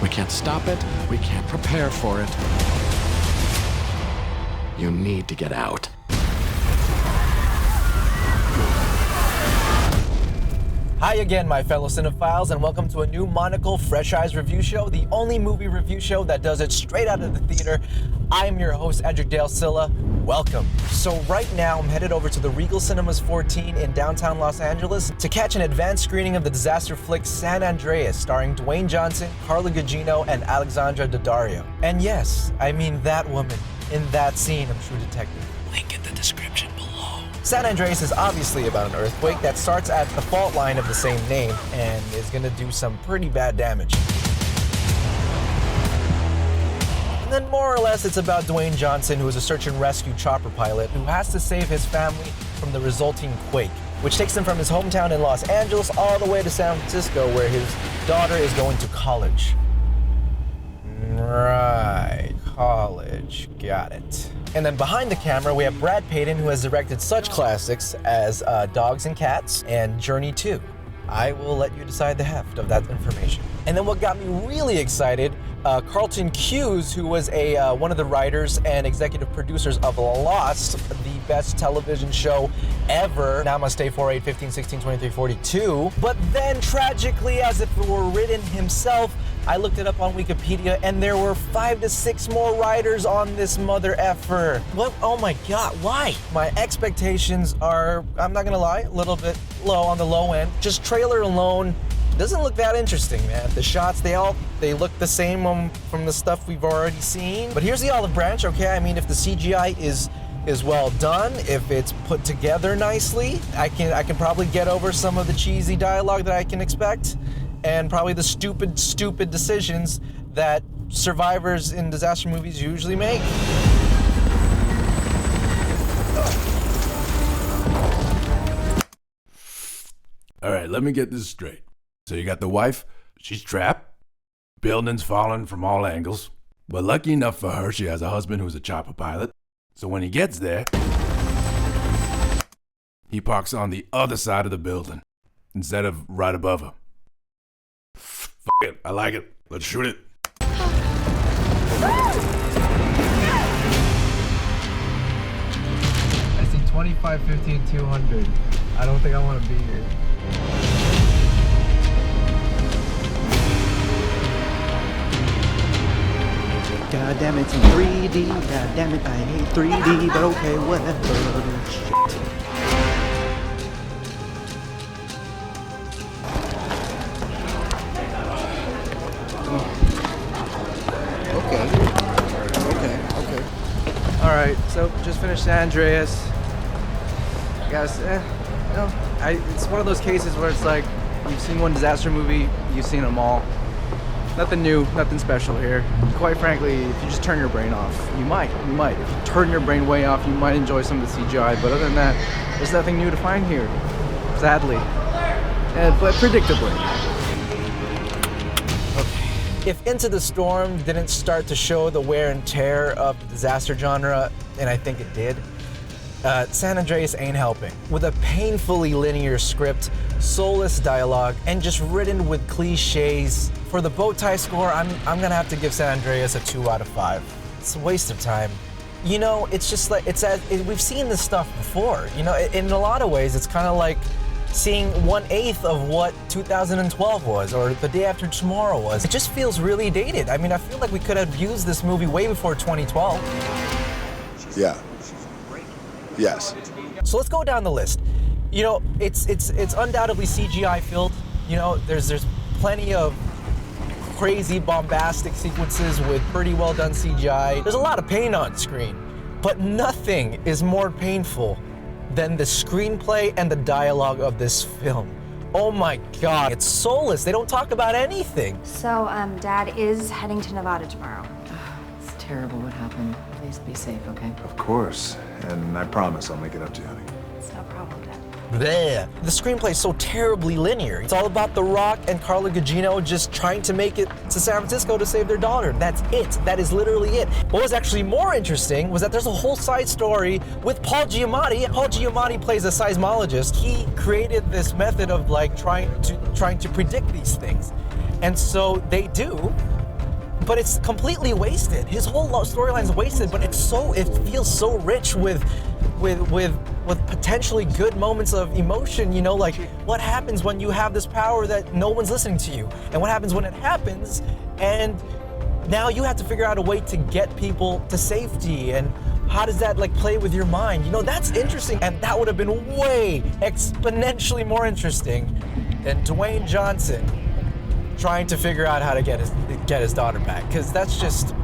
We can't stop it. We can't prepare for it. You need to get out. Hi again, my fellow cinephiles, and welcome to a new Monocle Fresh Eyes review show, the only movie review show that does it straight out of the theater. I am your host, Andreas. Welcome. So right now, I'm headed over to the Regal Cinemas 14 in downtown Los Angeles to catch an advanced screening of the disaster flick San Andreas, starring Dwayne Johnson, Carla Gugino, and Alexandra Daddario. And yes, I mean that woman in that scene of True Detective. Link in the description below. San Andreas is obviously about an earthquake that starts at the fault line of the same name and is gonna do some pretty bad damage. And then more or less it's about Dwayne Johnson, who is a search and rescue chopper pilot who has to save his family from the resulting quake, which takes him from his hometown in Los Angeles all the way to San Francisco, where his daughter is going to college. Right, college, got it. And then behind the camera, we have Brad Payton, who has directed such classics as Dogs and Cats and Journey 2. I will let you decide the heft of that information. And then what got me really excited, Carlton Cuse, who was one of the writers and executive producers of Lost, the best television show ever, Namaste 4, 8, 15, 16, 23, 42. But then tragically, as if it were written himself, I looked it up on Wikipedia and there were 5 to 6 more writers on this mother effer. What? Oh my God, why? My expectations are, I'm not gonna lie, a little bit low on the low end. Just trailer alone doesn't look that interesting, man. The shots, they look the same from the stuff we've already seen. But here's the olive branch, okay? I mean, if the CGI is well done, if it's put together nicely, I can probably get over some of the cheesy dialogue that I can expect, and probably the stupid decisions that survivors in disaster movies usually make. All right, let me get this straight. So you got the wife, she's trapped, buildings falling from all angles, but lucky enough for her, she has a husband who's a chopper pilot. So when he gets there, he parks on the other side of the building instead of right above her. F it, I like it. Let's shoot it. I see 25, 15, 200. I don't think I want to be here. God damn it, it's in 3D. God damn it, I hate 3D, but okay, whatever. Shit. Okay. All right, so just finished San Andreas. Guys, it's one of those cases where it's like, you've seen one disaster movie, you've seen them all. Nothing new, nothing special here. Quite frankly, if you just turn your brain off, you might. If you turn your brain way off, you might enjoy some of the CGI, but other than that, there's nothing new to find here, sadly. But predictably. Okay. If Into the Storm didn't start to show the wear and tear of the disaster genre, and I think it did, San Andreas ain't helping. With a painfully linear script, soulless dialogue, and just ridden with cliches, for the bow tie score, I'm gonna have to give San Andreas a 2 out of 5. It's a waste of time. You know, it's just like, we've seen this stuff before. You know, in a lot of ways, it's kind of like seeing 1/8 of what 2012 was, or The Day After Tomorrow was. It just feels really dated. I mean, I feel like we could have used this movie way before 2012. Yeah. Yes. So let's go down the list. You know, it's undoubtedly CGI filled. You know, there's plenty of crazy bombastic sequences with pretty well done CGI. There's a lot of pain on screen, but nothing is more painful than the screenplay and the dialogue of this film. Oh my God, it's soulless. They don't talk about anything. So, Dad is heading to Nevada tomorrow. It's terrible what happened. Please be safe, okay? Of course. And I promise I'll make it up to you, honey. It's no problem, Dad. Bleh. The screenplay is so terribly linear. It's all about The Rock and Carla Gugino just trying to make it to San Francisco to save their daughter. That's it. That is literally it. What was actually more interesting was that there's a whole side story with Paul Giamatti. Paul Giamatti plays a seismologist. He created this method of like trying to predict these things. And so they do but it's completely wasted. His whole storyline is wasted, but it feels so rich with potentially good moments of emotion, you know, like what happens when you have this power that no one's listening to you, and what happens when it happens, and now you have to figure out a way to get people to safety, and how does that like play with your mind? You know, that's interesting, and that would have been way exponentially more interesting than Dwayne Johnson trying to figure out how to get his daughter back, because that's just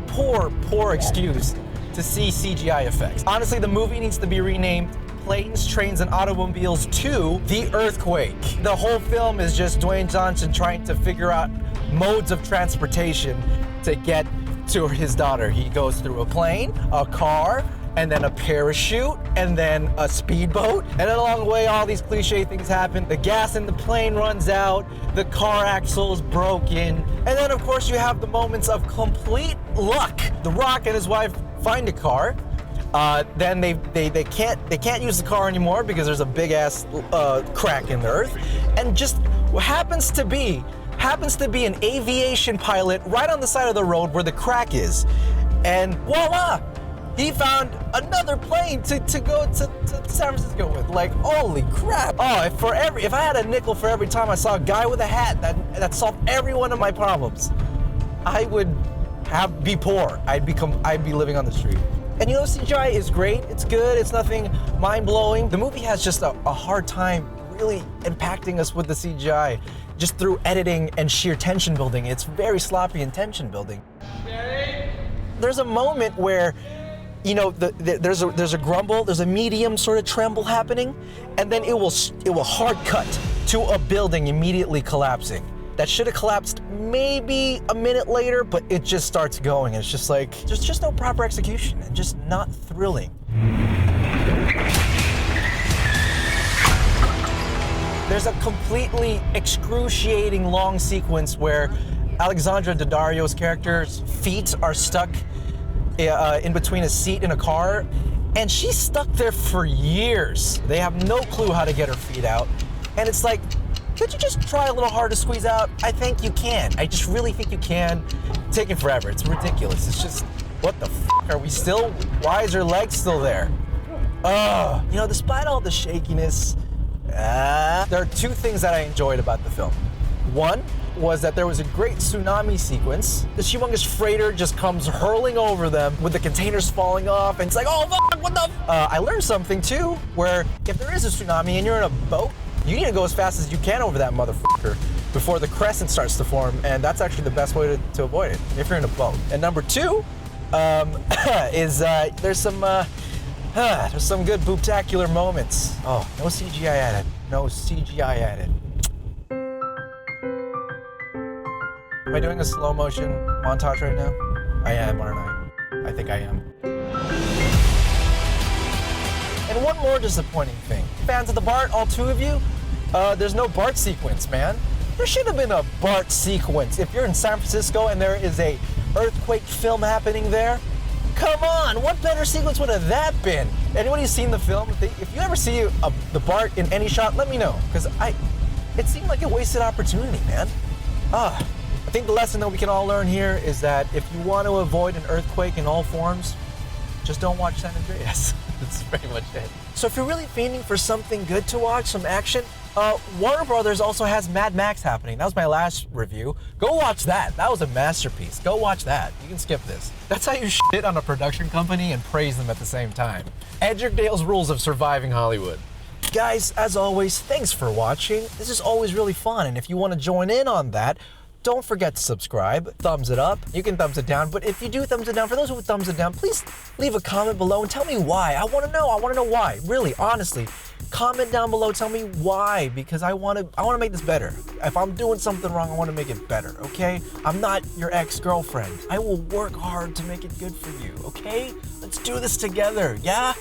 poor excuse to see CGI effects. Honestly, the movie needs to be renamed Planes, Trains, and Automobiles 2: The Earthquake. The whole film is just Dwayne Johnson trying to figure out modes of transportation to get to his daughter. He goes through a plane, a car, and then a parachute, and then a speedboat. And then along the way, all these cliche things happen. The gas in the plane runs out, the car axle is broken, and then of course you have the moments of complete luck. The Rock and his wife find a car. Then they can't use the car anymore because there's a big ass crack in the earth, and just happens to be an aviation pilot right on the side of the road where the crack is, and voila, he found another plane to go to San Francisco with. Like, holy crap! Oh, if I had a nickel for every time I saw a guy with a hat that solved every one of my problems, I would be poor. I'd be living on the street. And you know, CGI is great. It's good. It's nothing mind-blowing. The movie has just a hard time really impacting us with the CGI, just through editing and sheer tension building. It's very sloppy in tension building. There's a moment where, you know, there's a grumble, there's a medium sort of tremble happening, and then it will hard cut to a building immediately collapsing. That should have collapsed maybe a minute later, but it just starts going. It's just like, there's just no proper execution and just not thrilling. There's a completely excruciating long sequence where Alexandra Daddario's character's feet are stuck in between a seat in a car, and she's stuck there for years. They have no clue how to get her feet out, and it's like, could you just try a little harder to squeeze out? I think you can. I just really think you can. It's taking forever. It's ridiculous. It's just, what the f*** are we still? Why is her leg still there? You know, despite all the shakiness, there are two things that I enjoyed about the film. One was that there was a great tsunami sequence. The humongous freighter just comes hurling over them with the containers falling off, and it's like, oh fuck, what the f-? I learned something too, where if there is a tsunami and you're in a boat, you need to go as fast as you can over that motherfucker before the crescent starts to form, and that's actually the best way to avoid it, if you're in a boat. And number two is there's some good boobtacular moments. Oh, no CGI added. No CGI added. Am I doing a slow motion montage right now? I am, aren't I? I think I am. And one more disappointing thing. Fans of the Bart, all two of you, there's no Bart sequence, man. There should have been a Bart sequence. If you're in San Francisco and there is a earthquake film happening there, come on, what better sequence would have that been? Anybody who's seen the film, if you ever see the Bart in any shot, let me know, because it seemed like a wasted opportunity, man. I think the lesson that we can all learn here is that if you want to avoid an earthquake in all forms, just don't watch San Andreas. That's pretty much it. So if you're really fiending for something good to watch, some action, Warner Brothers also has Mad Max happening. That was my last review. Go watch that. That was a masterpiece. Go watch that. You can skip this. That's how you shit on a production company and praise them at the same time. Edric Dale's rules of surviving Hollywood. Guys, as always, thanks for watching. This is always really fun, and if you want to join in on that, don't forget to subscribe, thumbs it up, you can thumbs it down, but if you do thumbs it down, for those who thumbs it down, please leave a comment below and tell me why. I wanna know why, really, honestly. Comment down below, tell me why, because I wanna make this better. If I'm doing something wrong, I wanna make it better, okay? I'm not your ex-girlfriend. I will work hard to make it good for you, okay? Let's do this together, yeah?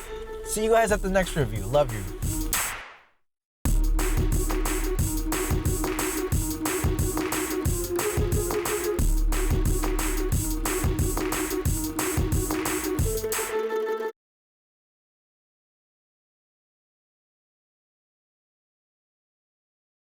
See you guys at the next review, love you.